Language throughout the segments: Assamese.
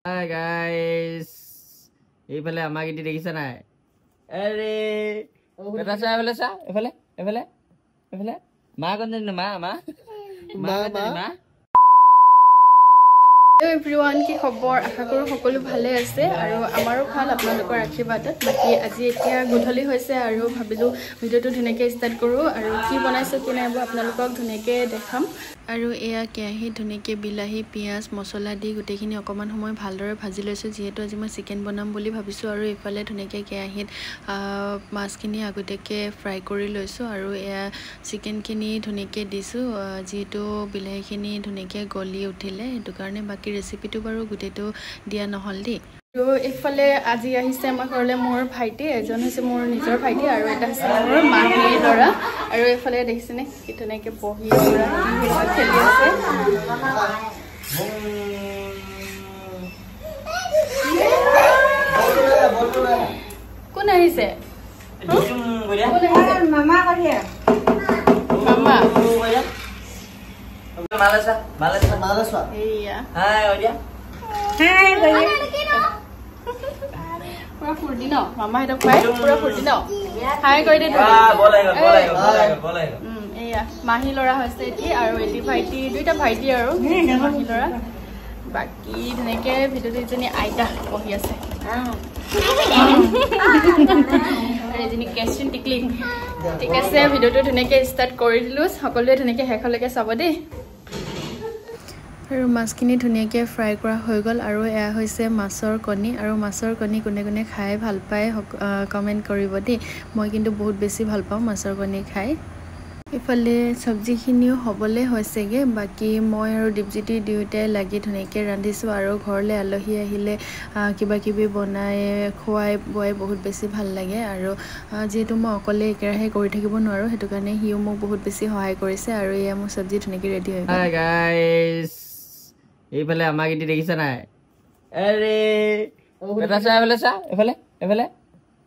Hi guys. এইফালে আমাক ইতি দেখিছা নাই? আরে এটা চা এফালে চা এফালে এফালে এফালে মা কোন জানি মা মা মা মা Hello everyone, কি খবৰ? আশা কৰো সকলো ভালে আছে আৰু আমাৰো ভাল আপোনালোকৰ আশীৰ্বাদত। বাকি আজি এতিয়া গধূলি হৈছে আৰু ভাবিলো ভিডিওটো ধুনীয়াকৈ ষ্টাৰ্ট কৰো আৰু কি বনাইছো কি নাই আপোনালোকক ধুনীয়াকৈ দেখাম। আৰু এয়া কেৰাহীত ধুনীয়াকৈ বিলাহী পিয়াজ মছলা দি গোটেইখিনি অকমান সময় ভালদৰে ভাজি লৈছো যেহেতু আজি মই চিকেন বনাম বুলি ভাবিছো আৰু ইফালে ধুনীয়াকৈ কেৰাহীত মাছখিনি আগতীয়াকৈ ফ্ৰাই কৰি লৈছো আৰু এয়া চিকেনখিনি ধুনীয়াকৈ দিছো যেহেতু বিলাহীখিনি ধুনীয়াকৈ গলি উঠিলে সেইটো কাৰণে বাকি ৰেচিপিটো বাৰু গোটেইটো দিয়া নহল দেই। আৰু ইফালে আজি আহিছে আমাৰ ঘৰলৈ মোৰ ভাইটি এজন হৈছে মোৰ নিজৰ ভাইটি আৰু এটা হৈছে মোৰ মাহীৰ ল'ৰা আৰু ইফালে দেখিছেনে কি ধুনীয়াকৈ বহি খেলি আছে। কোন আহিছে? মামা মামা Malasa, malasa, malasa. Iya. Hai, Odia. Hai, Odia. Pura furdino, mama itu kue, pura furdino. Hai, kau ini dulu. Boleh. Iya, mahi lora hoste ini, aru ini bhaiti, duita bhaiti aru, mahi lora. Baki, dhuneke video itu ini Aida, oh iya sih. Ada jenis question tickling. Tiga saya video itu dhuneke start kori dulu, সকলোৱে ধুনীয়াকৈ শেষলৈকে চাব দেই। আৰু মাছখিনি ধুনীয়াকৈ ফ্ৰাই কৰা হৈ গ'ল আৰু এয়া হৈছে মাছৰ কণী আৰু মাছৰ কণী কোনে কোনে খাই ভাল পায় কমেণ্ট কৰিব দেই। মই কিন্তু বহুত বেছি ভাল পাওঁ মাছৰ কণী খাই। ইফালে চব্জিখিনিও হ'বলৈ হৈছেগৈ বাকী মই আৰু দীপজ্যোতি দুয়োটাই লাগি ধুনীয়াকৈ ৰান্ধিছোঁ আৰু ঘৰলৈ আলহী আহিলে কিবা কিবি বনাই খুৱাই বোৱাই বহুত বেছি ভাল লাগে আৰু যিহেতু মই অকলে একেৰাহে কৰি থাকিব নোৱাৰোঁ সেইটো কাৰণে সিও মোক বহুত বেছি সহায় কৰিছে আৰু এয়া মোৰ চব্জি ধুনীয়াকৈ ৰেডি হৈ গ'ল। হাই গাইজ এইফালে আমাক ইতি দেখিছা নাই? আৰে এটা চা এফালে চা এফালে এফালে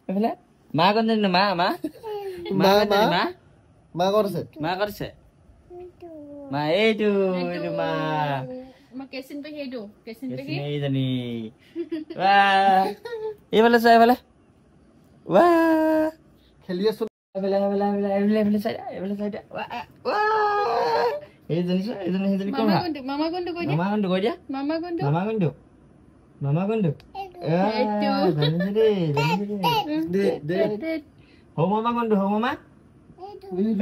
এফালে মা কোন জানি মা মা মা মা মা কৰিছে মা এইটো মা কেচিন পে সেইটো কেচিন পে এই জানি এইফালে চা এফালে খেলি আছো এফালে চাই এইজনী কোন মামা কোনটো কৈ দিয়া মামা কোনটো হৌ মামা কোনটো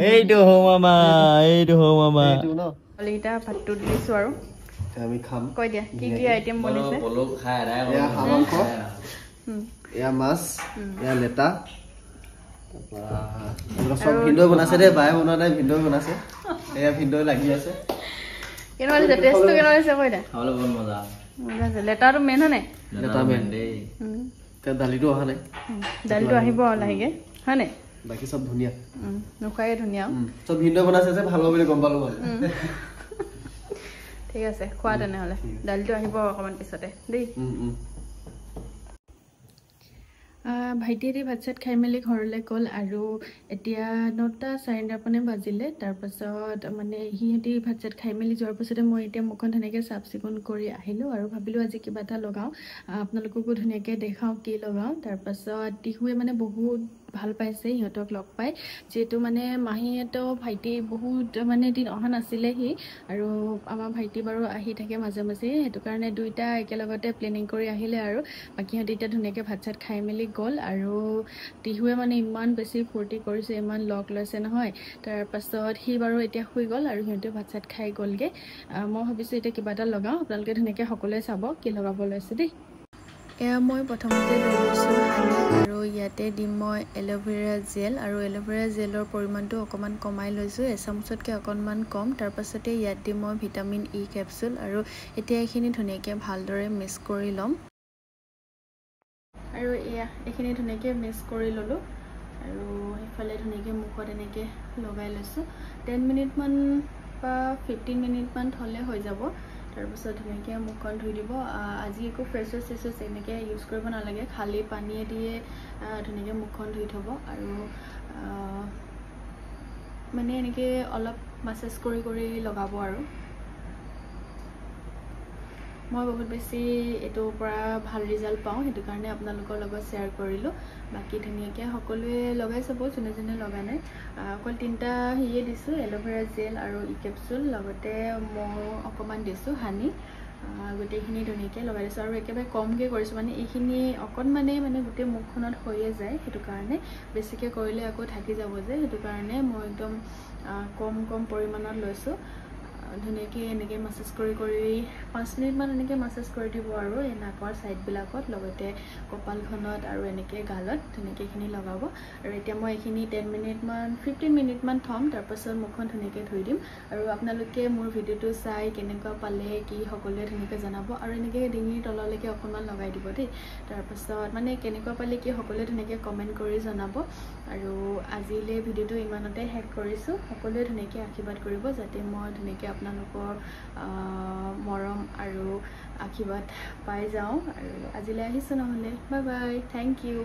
এইটো হৌ মামা অলকেইটা ভাতটো দিছো আৰু আমি খাম কৈ দিয়া কি কি আইটেম বনিছে এয়া হাঁহ এয়া মাছ এয়া লেটা সব ভিন্দৈ বনাইছে দেই বায়ে বনোৱা নাই ভিন্দৈ বনাইছে এয়া ভিন্দৈ লাগি আছে কেনেকুৱা লাগিছে টেষ্টটো কেনেকুৱা লাগিছে কৈ দিয়া খাবলৈ বহুত মজা আছে লেটাৰটো মেইন হয়নে লেটা মেইন দেই দালিটো অহা নাই দালিটো আহিব লাহেকৈ হয়নে বাকী সব ধুনীয়া নোখোৱাই ধুনীয়া সব ভিন্দৈ বনাইছে যে ভাল হ'ব বুলি গম পালো মানে ঠিক আছে খোৱা তেনেহ'লে দালিটো আহিব অকণমান পিছতে দেই ভাইটিহঁতে ভাত চাত খাই মেলি ঘৰলৈ গ'ল আৰু এতিয়া 9টা 9:30 বাজিলে তাৰপাছত মানে সিহঁতি ভাত চাত খাই মেলি যোৱাৰ পাছতে মই এতিয়া মুখখন ধুনীয়াকৈ চাফ চিকুণ কৰি আহিলোঁ আৰু ভাবিলোঁ আজি কিবা এটা লগাওঁ আপোনালোককো ধুনীয়াকৈ দেখাওঁ কি লগাওঁ তাৰপাছত টিহুৱে মানে বহুত ভাল পাইছে সিহঁতক লগ পাই যেহেতু মানে মাহীহঁতেও ভাইটি বহুত মানে দিন অহা নাছিলে সি আৰু আমাৰ ভাইটি বাৰু আহি থাকে মাজে মাজে সেইটো কাৰণে দুইটা একেলগতে প্লেনিং কৰি আহিলে আৰু বাকী সিহঁতি এতিয়া ধুনীয়াকৈ ভাত চাত খাই মেলি গ'ল আৰু টিহুৱে মানে ইমান বেছি ফূৰ্তি কৰিছে ইমান লগ লৈছে নহয় তাৰপাছত সি বাৰু এতিয়া শুই গ'ল আৰু সিহঁতে ভাত চাত খাই গ'লগৈ মই ভাবিছোঁ এতিয়া কিবা এটা লগাওঁ আপোনালোকে ধুনীয়াকৈ সকলোৱে চাব কি লগাব লৈছে দেই এয়া মই প্ৰথমতে লৈ লৈছোঁ হানি আৰু ইয়াতে দিম মই এল'ভেৰা জেল আৰু এল'ভেৰা জেলৰ পৰিমাণটো অকণমান কমাই লৈছোঁ এচামুচতকৈ অকণমান কম তাৰপাছতে ইয়াত দিম মই ভিটামিন ই কেপচুল আৰু এতিয়া এইখিনি ধুনীয়াকৈ ভালদৰে মিক্স কৰি ল'ম আৰু এইখিনি ধুনীয়াকৈ মিক্স কৰি ল'লোঁ আৰু সেইফালে ধুনীয়াকৈ মুখত এনেকৈ লগাই লৈছোঁ 10 মিনিটমান বা 15 মিনিটমান থ'লে হৈ যাব তাৰপিছত ধুনীয়াকৈ মুখখন ধুই দিব আজি একো ফ্ৰেছ ৱাছ এনেকৈ ইউজ কৰিব নালাগে খালী পানীয়ে দিয়ে ধুনীয়াকৈ মুখখন ধুই থ'ব আৰু মানে এনেকৈ অলপ মাছাজ কৰি লগাব আৰু মই বহুত বেছি এইটোৰ পৰা ভাল ৰিজাল্ট পাওঁ, সেইটো কাৰণে আপোনালোকৰ লগত শ্বেয়াৰ কৰিলোঁ। বাকী ধুনীয়াকৈ সকলোৱে লগাই চাব, যোনে যোনে লগা নাই। অকল 3টা হেৰিয়ে দিছোঁ, এল'ভেৰা জেল আৰু ই কেপচুল, লগতে মৌ অকণমান দিছোঁ, হানি। গোটেইখিনি ধুনীয়াকৈ লগাই দিছোঁ আৰু একেবাৰে কমকৈ কৰিছোঁ, মানে এইখিনি অকণমানেই মানে গোটেই মুখখনত হৈয়ে যায়, সেইটো কাৰণে বেছিকৈ কৰিলে আকৌ থাকি যাব যে, সেইটো কাৰণে মই একদম কম পৰিমাণত লৈছোঁ। ধুনীয়াকৈ এনেকৈ মাছাজ কৰি 5 মিনিটমান এনেকৈ মাছাজ কৰি দিব আৰু এই নাকৰ ছাইডবিলাকত, লগতে কপালখনত আৰু এনেকৈ গালত ধুনীয়াকৈ এইখিনি লগাব। আৰু এতিয়া মই এইখিনি 15 মিনিটমান থ'ম, তাৰপাছত মুখখন ধুনীয়াকৈ ধুই দিম। আৰু আপোনালোকে মোৰ ভিডিঅ'টো চাই কেনেকুৱা পালে কি সকলোৱে ধুনীয়াকৈ জনাব, আৰু এনেকৈ ডিঙিৰ তললৈকে অকণমান লগাই দিব দেই। তাৰপাছত মানে কেনেকুৱা পালে কি সকলোৱে ধুনীয়াকৈ কমেণ্ট কৰি জনাব। আৰু আজিলৈ ভিডিঅ'টো ইমানতে শেষ কৰিছোঁ। সকলোৱে ধুনীয়াকৈ আশীৰ্বাদ কৰিব যাতে মই ধুনীয়াকৈ আপোনালোকৰ মৰম আৰু আশীৰ্বাদ পাই যাওঁ। আৰু আজিলৈ আহিছোঁ নহ'লে, বাই বাই, থেংক ইউ।